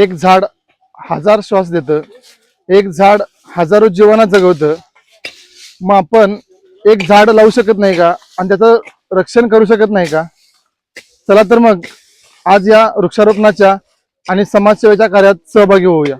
एक झाड हजार श्वास देतं, एक झाड हजारो जीवांना जगवतं. मग आपण एक झाड लावू शकत नाही का आणि त्याचं रक्षण करू शकत नाही का? चला तर मग आज या वृक्षारोपणाच्या आणि समाजसेवेच्या कार्यात सहभागी होऊया.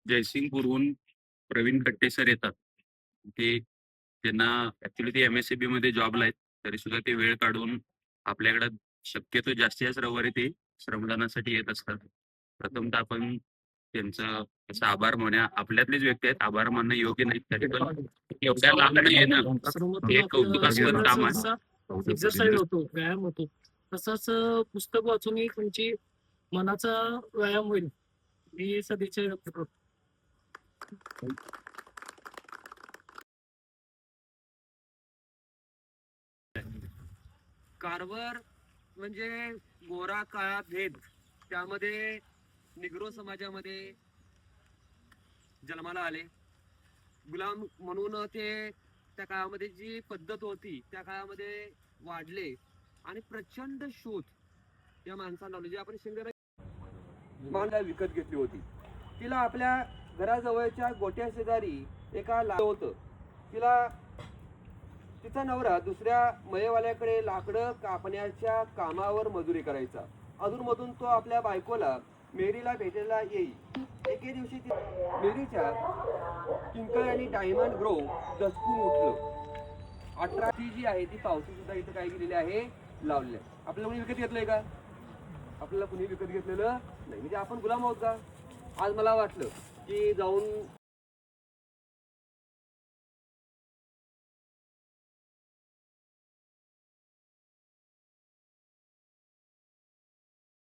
जयसिंगपूरहून प्रवीण कट्टे सर येतात. ते त्यांना ऍक्च्युली ते MSCB मध्ये जॉबला आहेत, तरी सुद्धा ते वेळ काढून आपल्याकडे शक्यतो जास्तीत रविवारी ते श्रमदानासाठी येत असतात. प्रथमतः आपण त्यांचा असा आभार म्हणूया. आपल्यातलेच व्यक्ती आहेत, आभार मानणं योग्य नाही, तरी पण एवढ्या लांबणं येणं हे कौतुकास्पद काम आहे. एक्सरसाइज होतो, व्यायाम होतो. तसंच पुस्तक वाचूनही तुमची मनाचा व्यायाम होईल ही सदिच्छा व्यक्त करतो. कारभार म्हणजे गोरा काळा भेद, त्यामध्ये निग्रो समाजामध्ये जन्माला आले. गुलाम म्हणून ते त्या काळामध्ये जी पद्धत होती त्या काळामध्ये वाढले आणि प्रचंड शोध या माणसाला, म्हणजे आपण शिंगरा मानला विकत घेतली होती. तिला आपल्या घराजवळच्या गोट्या शेजारी एका होतं. तिचा नवरा दुसऱ्या मयवाल्याकडे लाकडं कापण्याच्या कामावर मजुरी करायचा. अधूनमधून तो आपल्या बायकोला मेरीला भेटायला येई. एके दिवशी मेरीच्या किंकळ आणि डायमंड ग्रो दचकून उठलं. 18 जी आहे ती पावसी सुद्धा इथं काय केलेली आहे, लावलेली आहे. आपल्याला कोणी विकत घेतलंय का? आपल्याला कुणी विकत घेतलेलं नाही. म्हणजे आपण गुलाम आहोत का? आज मला वाटलं की जाऊन